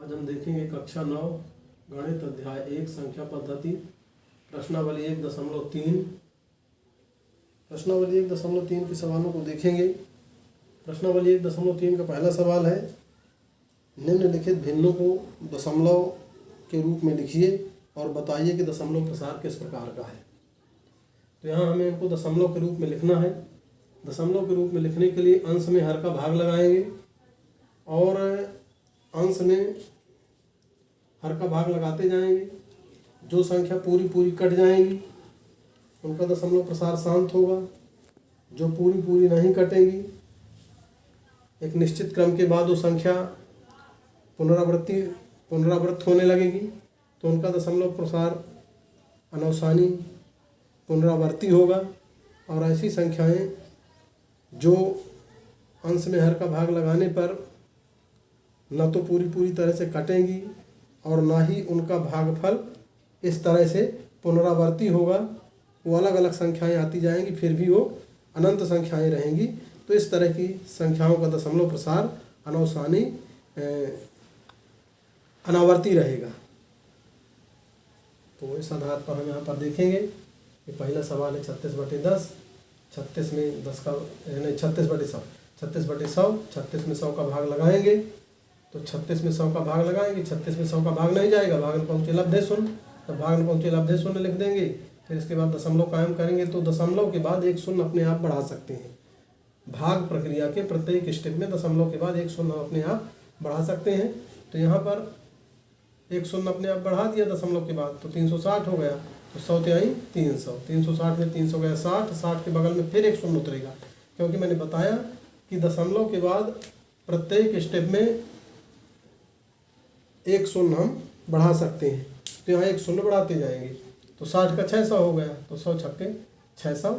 आज हम देखेंगे कक्षा 9 गणित अध्याय 1 संख्या पद्धति प्रश्नावली 1.3। प्रश्नावली 1.3 के सवालों को देखेंगे। प्रश्नावली 1.3 का पहला सवाल है, निम्नलिखित भिन्नों को दशमलव के रूप में लिखिए और बताइए कि दशमलव प्रसार किस प्रकार का है। तो यहाँ हमें इनको दशमलव के रूप में लिखना है। दशमलव के रूप में लिखने के लिए अंश में हर का भाग लगाएंगे और अंश में हर का भाग लगाते जाएंगे। जो संख्या पूरी पूरी कट जाएंगी उनका दशमलव प्रसार शांत होगा। जो पूरी पूरी नहीं कटेंगी, एक निश्चित क्रम के बाद वो संख्या पुनरावृत्त होने लगेगी तो उनका दशमलव प्रसार अनवसानी पुनरावर्ती होगा। और ऐसी संख्याएं जो अंश में हर का भाग लगाने पर न तो पूरी पूरी तरह से कटेंगी और ना ही उनका भागफल इस तरह से पुनरावर्ती होगा, वो अलग अलग संख्याएं आती जाएंगी, फिर भी वो अनंत संख्याएं रहेंगी। तो इस तरह की संख्याओं का दशमलव प्रसार अनवसानी अनावर्ती रहेगा। तो इस आधार पर हम यहाँ पर देखेंगे कि पहला सवाल है 36/10। 36 में 10 का यानी 36/100, 36/100, 36 में 100 का भाग लगाएंगे तो 36 में 100 का भाग लगाएंगे। 36 में 100 का भाग नहीं जाएगा, भाग में पहुँचे लब्धे शून्य, तो भाग में पहुँचे लब्धे शून्य लिख देंगे। फिर इसके बाद दशमलव कायम करेंगे तो दशमलव के बाद एक शून्य अपने आप बढ़ा सकते हैं। भाग प्रक्रिया के प्रत्येक स्टेप में दशमलव के बाद एक शून्य अपने आप बढ़ा सकते हैं। तो यहाँ पर एक शून्य अपने आप बढ़ा दिया दशमलव के बाद तो 360 हो गया। तो 100 तिहाई 300, 360 में 300 गया 60, 60 के बगल में फिर एक शून्य उतरेगा, क्योंकि मैंने बताया कि दशमलव के बाद प्रत्येक स्टेप में एक शून्य हम बढ़ा सकते हैं। तो यहाँ एक शून्य बढ़ाते जाएंगे तो 60 का 600 हो गया, तो 100 छक्के 600।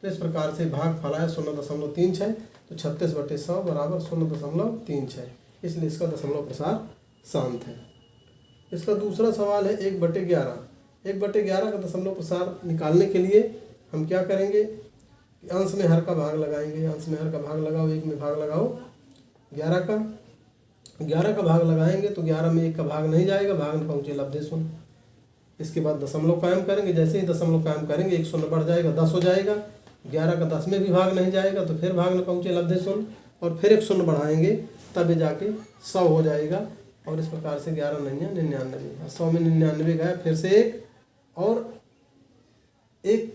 तो इस प्रकार से भाग फलाया 0.36। तो 36/100 बराबर 0.36, इसलिए इसका दशमलव प्रसार शांत है। इसका दूसरा सवाल है 1/11। 1/11 का दशमलव प्रसार निकालने के लिए हम क्या करेंगे, अंश में हर का भाग लगाएंगे। अंश में हर का भाग लगाओ, 1 में भाग लगाओ 11 का भाग लगाएंगे तो 11 में 1 का भाग नहीं जाएगा, भाग में पहुँचे लब्धे शून्य। इसके बाद दशमलव कायम करेंगे, जैसे ही दशमलव कायम करेंगे एक शून्य बढ़ जाएगा, 10 हो जाएगा। 11 का 10 में भी भाग नहीं जाएगा तो फिर भाग में पहुँचे लब्धे शून्य और फिर एक शून्य बढ़ाएंगे, तब जाके 100 हो जाएगा। और इस प्रकार से 11 9 99, 100 में 99 गया, फिर से 1 और 1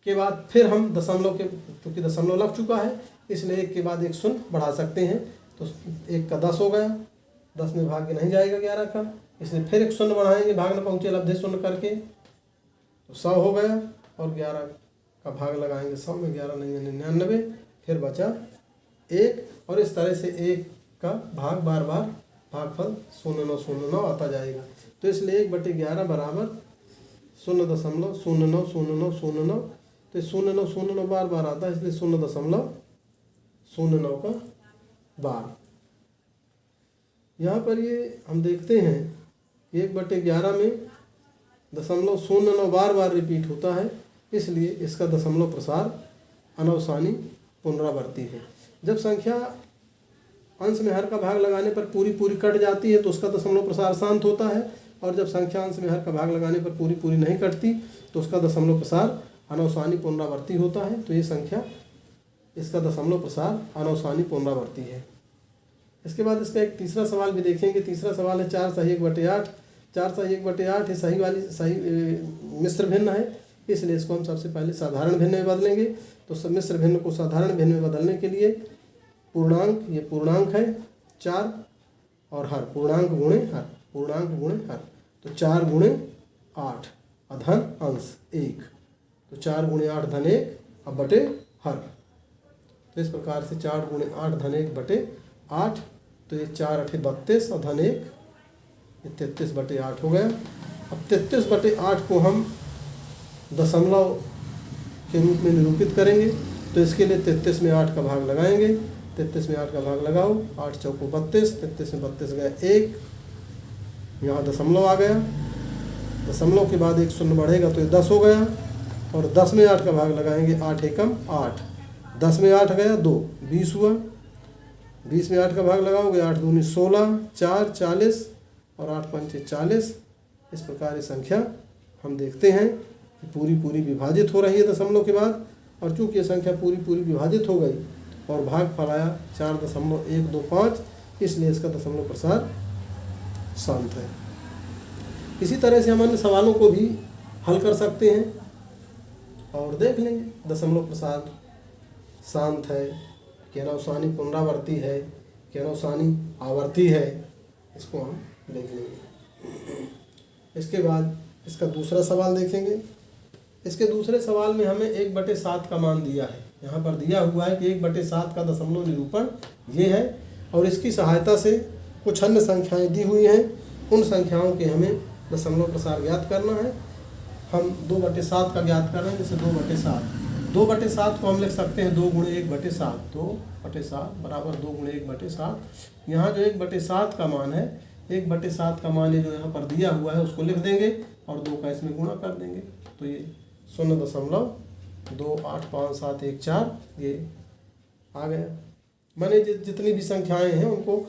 के बाद फिर हम दशमलव के, क्योंकि दशमलव लग चुका है इसलिए 1 के बाद एक शून्य बढ़ा सकते हैं। तो 1 का 10 हो गया, 10 में भाग नहीं जाएगा 11 का, इसलिए फिर एक शून्य बढ़ाएंगे, भाग में पहुँचे लब्धे शून्य करके तो 100 हो गया। और 11 का भाग लगाएंगे 100 में, 11 9 99, फिर बचा 1। और इस तरह से 1 का भाग बार बार भागफल 0.909 आता जाएगा। तो इसलिए 1/11 बराबर 0.090909। तो 0.909 बार बार आता है, इसलिए 0.09 का बार। यहाँ पर ये हम देखते हैं 1/11 में 0.09 बार बार रिपीट होता है, इसलिए इसका दशमलव प्रसार अनवसानी पुनरावर्ती है। जब संख्या अंश में हर का भाग लगाने पर पूरी पूरी कट जाती है तो उसका दशमलव प्रसार शांत होता है, और जब संख्या अंश में हर का भाग लगाने पर पूरी पूरी नहीं कटती तो उसका दशमलव प्रसार अनवसानी पुनरावर्ती होता है। तो ये संख्या, इसका दशमलव प्रसार अनवसानी पुनरावर्ती है। इसके बाद इसका एक तीसरा सवाल भी देखेंगे। तीसरा सवाल है 4 सही 1/8। 4 सही 1/8 ये सही मिश्र भिन्न है, इसलिए इसको हम सबसे पहले साधारण भिन्न में बदलेंगे। तो मिश्र भिन्न को साधारण भिन्न में बदलने के लिए पूर्णांक, ये पूर्णांक है 4 और हर, पूर्णांक गुणे हर, पूर्णांक गुणे हर। तो 4 गुणे 8 अधन अंश 1, तो 4 गुणे 8 धन 1 अब बटे हर। तो इस प्रकार से 4 गुणे 8 धन 1 बटे 8। तो ये 4 8 32 और धन 1 ये 33/8 हो गया। अब 33/8 को हम दशमलव के रूप में निरूपित करेंगे। तो इसके लिए 33 में 8 का भाग लगाएंगे। 33 में 8 का भाग लगाओ, 8 चौको 32, 33 में 32 गया 1, यहाँ दशमलव आ गया। दशमलव के बाद एक शून्य बढ़ेगा तो ये 10 हो गया। और 10 में 8 का भाग लगाएंगे, 8 एकम 8, 10 में 8 गया 2, 20 हुआ। 20 में 8 का भाग लगाओगे, 8 दूनी 16, 4 40 और 8 पंचे 40। इस प्रकार ये संख्या हम देखते हैं कि पूरी पूरी विभाजित हो रही है दशमलव के बाद, और चूँकि ये संख्या पूरी पूरी विभाजित हो गई और भागफल आया 4.125, इसलिए इसका दशमलव प्रसार शांत है। इसी तरह से हम अन्य सवालों को भी हल कर सकते हैं और देख लेंगे। दशमलव प्रसार शांत है, केनौसानी पुनरावर्ती है, केनौसानी आवर्ती है, इसको हम देख लेंगे। इसके बाद इसका दूसरा सवाल देखेंगे। इसके दूसरे सवाल में हमें 1/7 का मान दिया है। यहाँ पर दिया हुआ है कि 1/7 का दशमलव निरूपण ये है, और इसकी सहायता से कुछ अन्य संख्याएं दी हुई हैं, उन संख्याओं के हमें दशमलव प्रसार ज्ञात करना है। हम 2/7 का ज्ञात कर रहे हैं, जैसे 2/7 को हम लिख सकते हैं 2 × 1/7, 2/7 बराबर 2 × 1/7। यहाँ जो 1/7 का मान है, 1/7 का मान ये जो यहाँ पर दिया हुआ है उसको लिख देंगे और 2 का इसमें गुणा कर देंगे, तो ये 0.2855714 ये आ गया। माने जितनी भी संख्याएं हैं उनको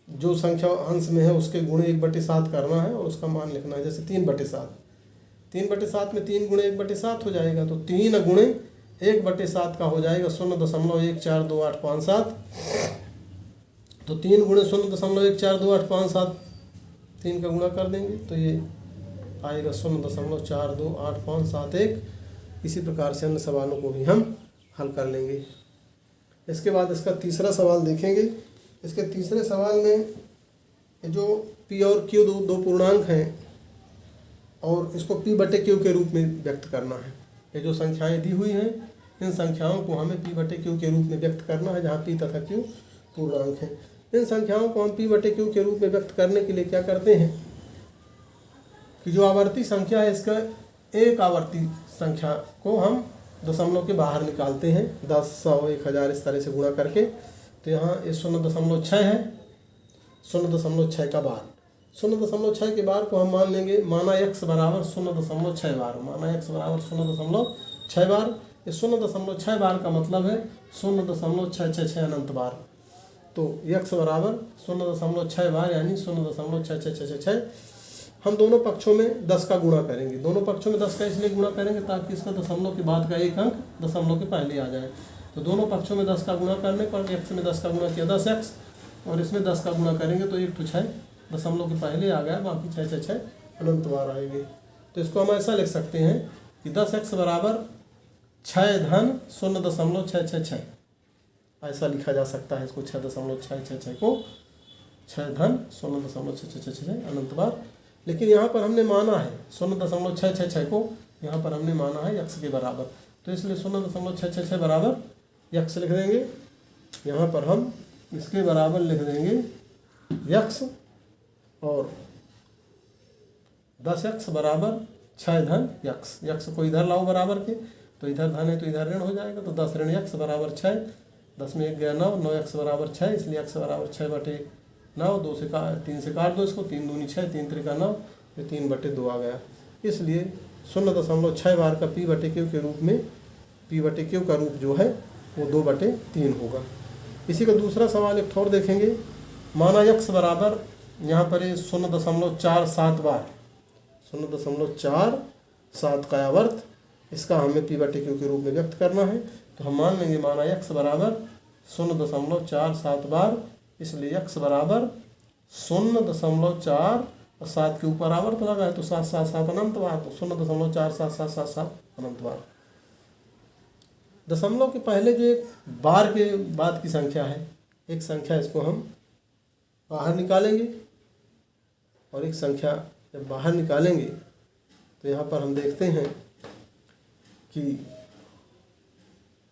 जो संख्या अंश में है उसके गुणे 1/7 करना है और उसका मान लिखना है। जैसे 3/7 में 3 × 1/7 हो जाएगा, तो 3 × 1/7 का हो जाएगा 0.142857। तो 3 × 0.142857, 3 का गुणा कर देंगे तो ये आएगा 0.42851। इसी प्रकार से अन्य सवालों को भी हम हल कर लेंगे। इसके बाद इसका तीसरा सवाल देखेंगे। इसके तीसरे सवाल में जो P और Q दो पूर्णांक हैं और इसको P/Q के रूप में व्यक्त करना है। ये जो संख्याएं दी हुई हैं, इन संख्याओं को हमें P/Q के रूप में व्यक्त करना है, जहाँ P तथा Q पूर्णांक हैं। इन संख्याओं को हम P/Q के रूप में व्यक्त करने के लिए क्या करते हैं कि जो आवर्ती संख्या है, इसका एक आवर्ती संख्या को हम दशमलव के बाहर निकालते हैं, 10, 100, 1000 इस तरह से गुणा करके। तो यहाँ ये 0.6 है, 0.6 का बार, 0.6 के बार को हम मान लेंगे, माना x बराबर 0.6 बार, माना x बराबर 0.6 बार। ये 0.6 बार का मतलब है 0.666 अनंत बार। तो x बराबर 0.6 बार यानी 0.6666। हम दोनों पक्षों में 10 का गुणा करेंगे। दोनों पक्षों में 10 का इसलिए गुणा करेंगे ताकि इसका दशमलव के बाद का एक अंक दशमलव के पहले आ जाए। तो दोनों पक्षों में 10 का गुणा करने पर x में 10 का गुणा किया 10x, और इसमें 10 का गुणा करेंगे तो 1 तो 6 दशमलव के पहले आ गया, बाकी 6 अनंत बार आएंगे। तो इसको हम ऐसा लिख सकते हैं कि 10x बराबर 6 धन 0.666, ऐसा लिखा जा सकता है इसको। 6.666 को 6 धन 0.666 अनंत बार। लेकिन यहाँ पर हमने माना है 0.666 को, यहाँ पर हमने माना है x के बराबर, तो इसलिए 0.666 बराबर x लिख देंगे। यहाँ पर हम इसके बराबर लिख देंगे x, और 10x बराबर 6 धन x को इधर लाओ बराबर के, तो इधर धन है तो इधर ऋण हो जाएगा, तो 10 ऋण x बराबर 6, 10 में 1 गया 9, 9x बराबर 6, इसलिए x बराबर 6/9, 2 से 3 से काट दो इसको, 3 दूनी 6, 3 त्रिका 9, ये 3/2 आ गया। इसलिए 0.6 बार का P/Q के रूप में, P/Q का रूप जो है वो 2/3 होगा। इसी का दूसरा सवाल एक और देखेंगे। माना x बराबर यहाँ पर 0.47 बार, 0.47 का आवर्त, इसका हमें P/Q के रूप में व्यक्त करना है। तो हम मान लेंगे माना x बराबर 0.47 बार, इसलिए x बराबर 0.4 और 7 के ऊपर आवर्त लगा है तो 7 अनंत बार, तो 0.47777 अनंत बार। दशमलव के पहले जो एक बार के बाद की संख्या है, एक संख्या इसको हम बाहर निकालेंगे, और एक संख्या जब बाहर निकालेंगे तो यहाँ पर हम देखते हैं कि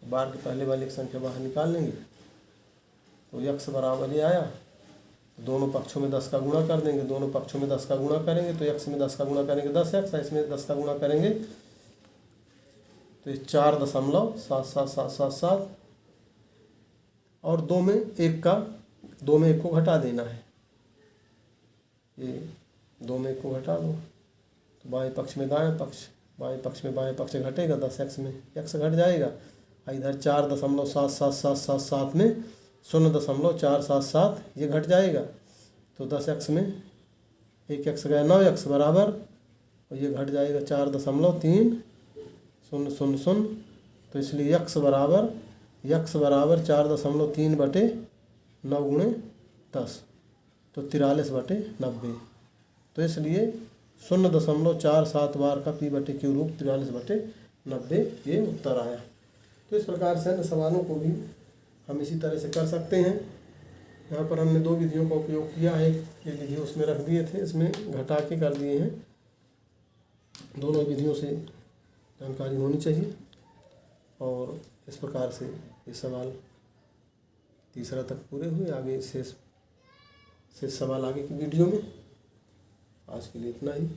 बार के पहले वाली एक संख्या बाहर निकाल लेंगे तो x बराबर ये आया। दोनों पक्षों में 10 का गुणा कर देंगे, दोनों पक्षों में 10 का गुणा करेंगे तो x में 10 का गुणा करेंगे 10x, इसमें 10 का गुणा करेंगे तो ये 4.7777, और 2 में 1 को घटा देना है। ये 2 में 1 को घटा दो तो बाएं पक्ष में दाएं पक्ष, बाएं पक्ष में बाएं पक्ष घटेगा, 10x में x घट जाएगा, इधर 4.7777 में 0.477 ये घट जाएगा, तो 10x में एक x गया 9, x बराबर, और ये घट जाएगा 4.300। तो इसलिए x बराबर 4.3/9 × 10, तो 43/90। तो इसलिए 0.47 बार का p/q रूप 43/90 ये उत्तर आया। तो इस प्रकार से अन्य सवालों को भी हम इसी तरह से कर सकते हैं। यहाँ पर हमने 2 विधियों का उपयोग किया है, एक विधि उसमें रख दिए थे, इसमें घटा के कर दिए हैं। दोनों विधियों से जानकारी होनी चाहिए। और इस प्रकार से ये सवाल तीसरा तक पूरे हुए। आगे शेष सवाल आगे की वीडियो में। आज के लिए इतना ही।